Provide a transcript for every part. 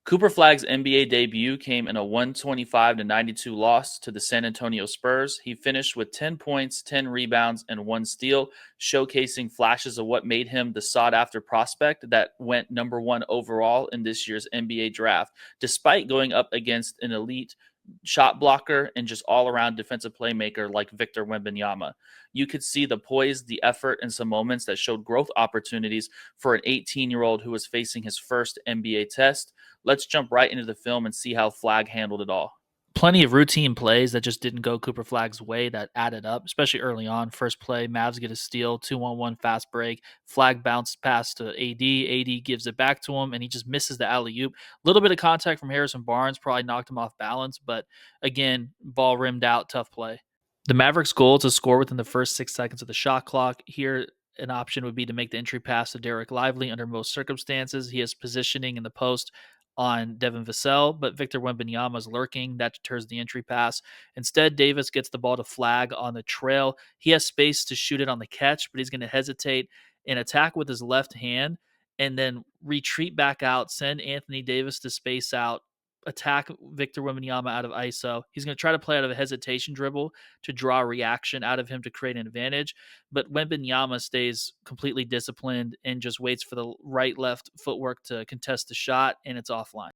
Cooper Flagg's NBA debut came in a 125-92 loss to the San Antonio Spurs. He finished with 10 points, 10 rebounds, and 1 steal, showcasing flashes of what made him the sought-after prospect that went number 1 overall in this year's NBA draft, despite going up against an elite shot blocker and just all-around defensive playmaker like Victor Wembanyama. You could see the poise, the effort, and some moments that showed growth opportunities for an 18-year-old who was facing his first NBA test. Let's jump right into the film and see how Flagg handled it all. Plenty of routine plays that just didn't go Cooper Flagg's way that added up, especially early on. First play, Mavs get a steal, 2-on-1 fast break. Flagg bounced pass to AD. AD gives it back to him, and he just misses the alley-oop. A little bit of contact from Harrison Barnes probably knocked him off balance, but again, ball rimmed out, tough play. The Mavericks' goal is to score within the first 6 seconds of the shot clock. Here, an option would be to make the entry pass to Derek Lively under most circumstances. He has positioning in the post on Devin Vassell, but Victor Wembanyama is lurking. That deters the entry pass. Instead, Davis gets the ball to Flagg on the trail. He has space to shoot it on the catch, but he's going to hesitate and attack with his left hand and then retreat back out, send Anthony Davis to space out, attack Victor Wembanyama out of ISO. He's going to try to play out of a hesitation dribble to draw a reaction out of him to create an advantage. But Wembanyama stays completely disciplined and just waits for the right-left footwork to contest the shot, and it's offline.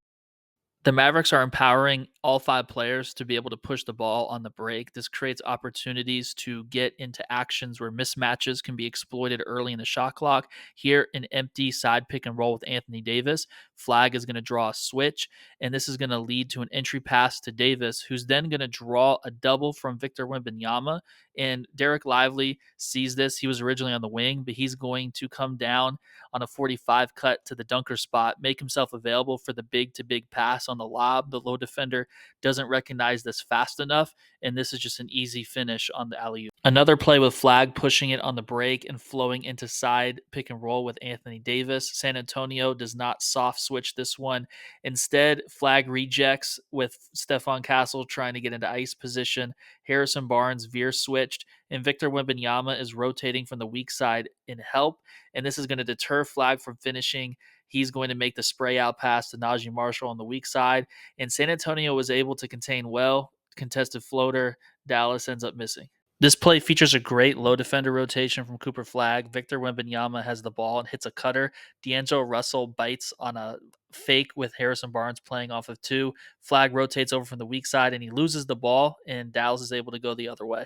The Mavericks are empowering all 5 players to be able to push the ball on the break. This creates opportunities to get into actions where mismatches can be exploited early in the shot clock. Here, an empty side pick and roll with Anthony Davis. Flagg is going to draw a switch, and this is going to lead to an entry pass to Davis, who's then going to draw a double from Victor Wembanyama. And Derek Lively sees this. He was originally on the wing, but he's going to come down on a 45 cut to the dunker spot, make himself available for the big-to-big pass on the lob. The low defender doesn't recognize this fast enough, and this is just an easy finish on the alley-oop. Another play with Flagg pushing it on the break and flowing into side pick and roll with Anthony Davis. San Antonio does not soft switch this one. Instead, Flagg rejects with Stephon Castle trying to get into ice position. Harrison Barnes veer switched, and Victor Wembanyama is rotating from the weak side in help, and this is going to deter Flagg from finishing. He's going to make the spray out pass to Najee Marshall on the weak side, and San Antonio was able to contain well. Contested floater, Dallas ends up missing. This play features a great low defender rotation from Cooper Flagg. Victor Wembanyama has the ball and hits a cutter. D'Angelo Russell bites on a fake with Harrison Barnes playing off of 2. Flagg rotates over from the weak side, and he loses the ball, and Dallas is able to go the other way.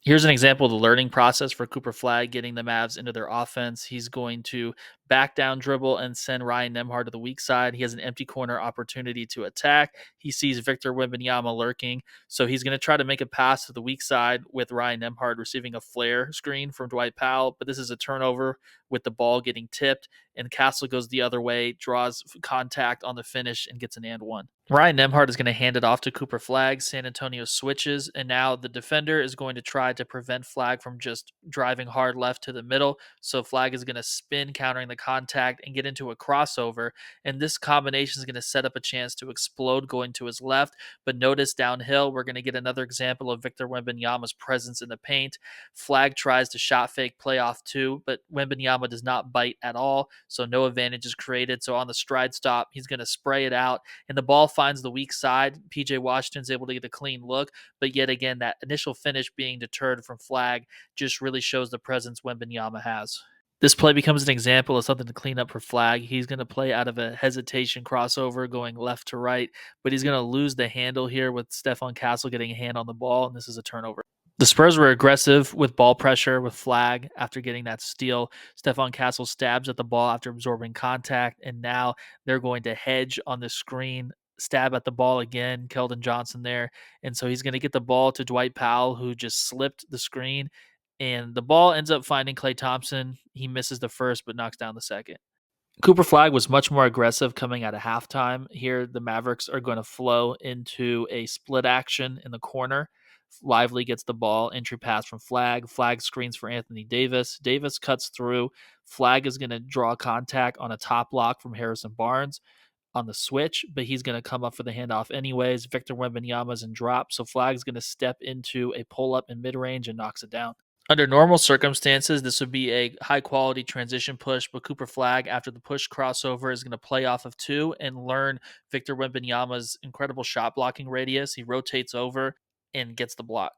Here's an example of the learning process for Cooper Flagg getting the Mavs into their offense. He's going to back down dribble and send Ryan Nembhard to the weak side. He has an empty corner opportunity to attack. He sees Victor Wembanyama lurking, so he's going to try to make a pass to the weak side with Ryan Nembhard receiving a flare screen from Dwight Powell, but this is a turnover with the ball getting tipped, and Castle goes the other way, draws contact on the finish, and gets an and one. Ryan Nembhard is going to hand it off to Cooper Flagg. San Antonio switches, and now the defender is going to try to prevent Flagg from just driving hard left to the middle. So Flagg is going to spin, countering the contact, and get into a crossover. And this combination is going to set up a chance to explode going to his left. But notice downhill, we're going to get another example of Victor Wembanyama's presence in the paint. Flagg tries to shot fake playoff 2, but Wembanyama does not bite at all. So no advantage is created. So on the stride stop, he's going to spray it out, and the ball finds the weak side. PJ Washington's able to get a clean look, but yet again, that initial finish being deterred from Flagg just really shows the presence Wembanyama has. This play becomes an example of something to clean up for Flagg. He's going to play out of a hesitation crossover going left to right, but he's going to lose the handle here with Stephon Castle getting a hand on the ball, and this is a turnover. The Spurs were aggressive with ball pressure with Flagg after getting that steal. Stephon Castle stabs at the ball after absorbing contact, and now they're going to hedge on the screen, stab at the ball again, Keldon Johnson there. And so he's going to get the ball to Dwight Powell, who just slipped the screen, and the ball ends up finding Klay Thompson. He misses the first but knocks down the second. Cooper Flagg was much more aggressive coming out of halftime. Here, the Mavericks are going to flow into a split action in the corner. Lively gets the ball, entry pass from Flagg. Flagg screens for Anthony Davis. Davis cuts through. Flagg is going to draw contact on a top block from Harrison Barnes on the switch, but he's going to come up for the handoff anyways. Victor Wembanyama's in drop, so Flagg's going to step into a pull-up in mid-range and knocks it down. Under normal circumstances, this would be a high quality transition push, but Cooper Flagg, after the push crossover, is going to play off of two and learn Victor Wembanyama's incredible shot blocking radius. He rotates over and gets the block.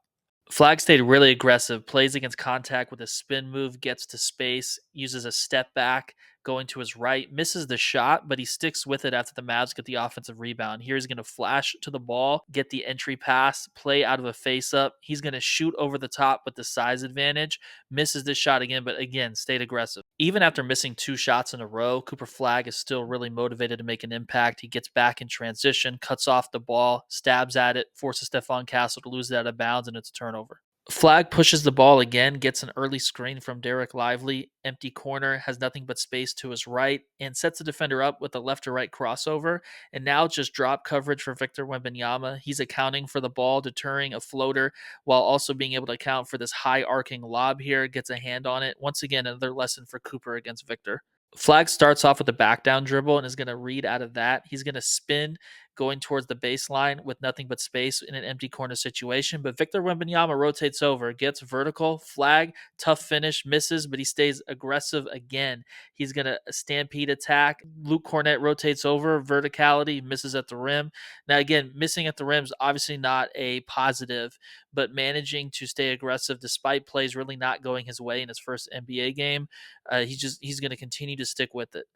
Flagg stayed really aggressive, plays against contact with a spin move, gets to space, uses a step back, going to his right, misses the shot, but he sticks with it after the Mavs get the offensive rebound. Here he's going to flash to the ball, get the entry pass, play out of a face up. He's going to shoot over the top with the size advantage, misses this shot again, but again, stayed aggressive. Even after missing two shots in a row, Cooper Flagg is still really motivated to make an impact. He gets back in transition, cuts off the ball, stabs at it, forces Stephon Castle to lose it out of bounds, and it's a turnover. Flagg pushes the ball again, gets an early screen from Derek Lively, empty corner, has nothing but space to his right, and sets the defender up with a left to right crossover. And now just drop coverage for Victor Wembanyama. He's accounting for the ball, deterring a floater, while also being able to account for this high arcing lob here, gets a hand on it. Once again, another lesson for Cooper against Victor. Flagg starts off with a back down dribble and is going to read out of that. He's going to spin going towards the baseline with nothing but space in an empty corner situation. But Victor Wembanyama rotates over, gets vertical. Flagg, tough finish, misses, but he stays aggressive again. He's going to stampede attack. Luke Cornett rotates over, verticality, misses at the rim. Now, again, missing at the rim is obviously not a positive, but managing to stay aggressive despite plays really not going his way in his first NBA game, he's going to continue to stick with it.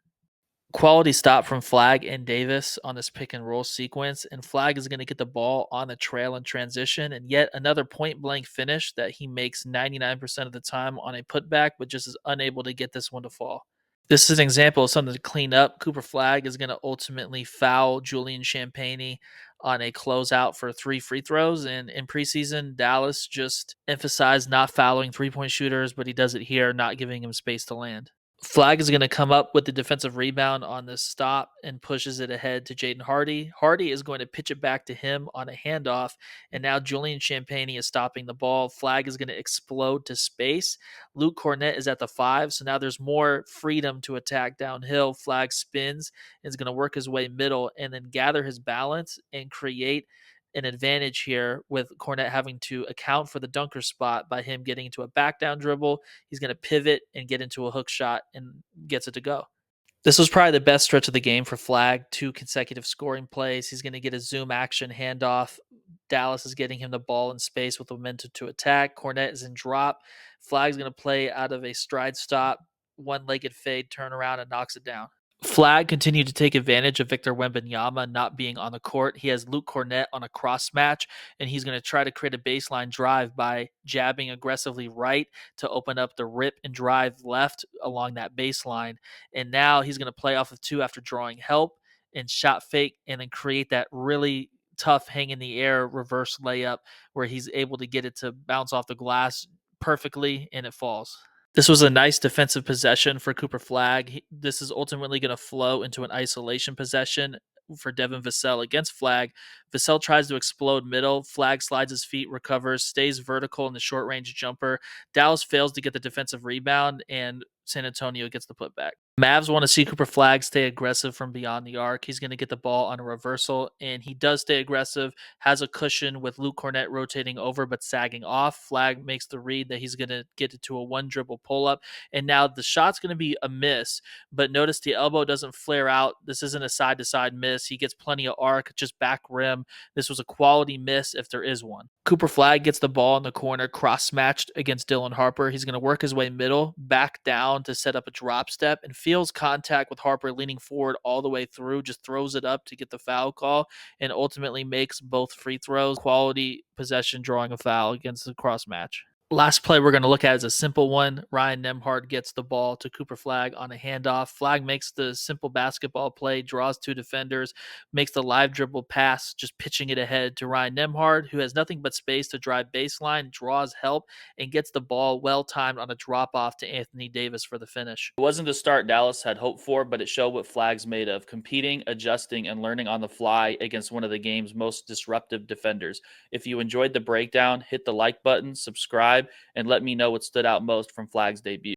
Quality stop from Flagg and Davis on this pick and roll sequence, and Flagg is going to get the ball on the trail in transition, and yet another point blank finish that he makes 99% of the time on a putback, but just is unable to get this one to fall. This is an example of something to clean up. Cooper Flagg is going to ultimately foul Julian Champagnie on a closeout for 3 free throws. And in preseason, Dallas just emphasized not fouling 3-point shooters, but he does it here, not giving him space to land. Flagg is going to come up with the defensive rebound on this stop and pushes it ahead to Jaden Hardy. Hardy is going to pitch it back to him on a handoff, and now Julian Champagnie is stopping the ball. Flagg is going to explode to space. Luke Cornett is at the 5, so now there's more freedom to attack downhill. Flagg spins and is going to work his way middle and then gather his balance and create an advantage here with Cornett having to account for the dunker spot by him getting into a back down dribble. He's going to pivot and get into a hook shot and gets it to go. This was probably the best stretch of the game for Flagg. 2 consecutive scoring plays. He's going to get a zoom action handoff. Dallas is getting him the ball in space with momentum to attack. Cornett is in drop. Flagg's going to play out of a stride stop, one-legged fade, turn around, and knocks it down. Flagg continued to take advantage of Victor Wembanyama not being on the court. He has Luke Cornett on a cross match, and he's going to try to create a baseline drive by jabbing aggressively right to open up the rip and drive left along that baseline. And now he's going to play off of 2 after drawing help and shot fake and then create that really tough hang in the air reverse layup where he's able to get it to bounce off the glass perfectly and it falls. This was a nice defensive possession for Cooper Flagg. This is ultimately going to flow into an isolation possession for Devin Vassell against Flagg. Vassell tries to explode middle. Flagg slides his feet, recovers, stays vertical in the short range jumper. Dallas fails to get the defensive rebound, and San Antonio gets the putback. Mavs want to see Cooper Flagg stay aggressive from beyond the arc. He's going to get the ball on a reversal, and he does stay aggressive, has a cushion with Luke Cornett rotating over but sagging off. Flagg makes the read that he's going to get it to a 1-dribble pull-up, and now the shot's going to be a miss, but notice the elbow doesn't flare out. This isn't a side-to-side miss. He gets plenty of arc, just back rim. This was a quality miss if there is one. Cooper Flagg gets the ball in the corner, cross-matched against Dylan Harper. He's going to work his way middle, back down to set up a drop step, and feels contact with Harper leaning forward all the way through, just throws it up to get the foul call, and ultimately makes both free throws. Quality possession drawing a foul against the cross-match. Last play we're going to look at is a simple one. Ryan Nembhard gets the ball to Cooper Flagg on a handoff. Flagg makes the simple basketball play, draws 2 defenders, makes the live dribble pass, just pitching it ahead to Ryan Nembhard, who has nothing but space to drive baseline, draws help, and gets the ball well-timed on a drop-off to Anthony Davis for the finish. It wasn't the start Dallas had hoped for, but it showed what Flagg's made of: competing, adjusting, and learning on the fly against one of the game's most disruptive defenders. If you enjoyed the breakdown, hit the like button, subscribe, and let me know what stood out most from Flagg's debut.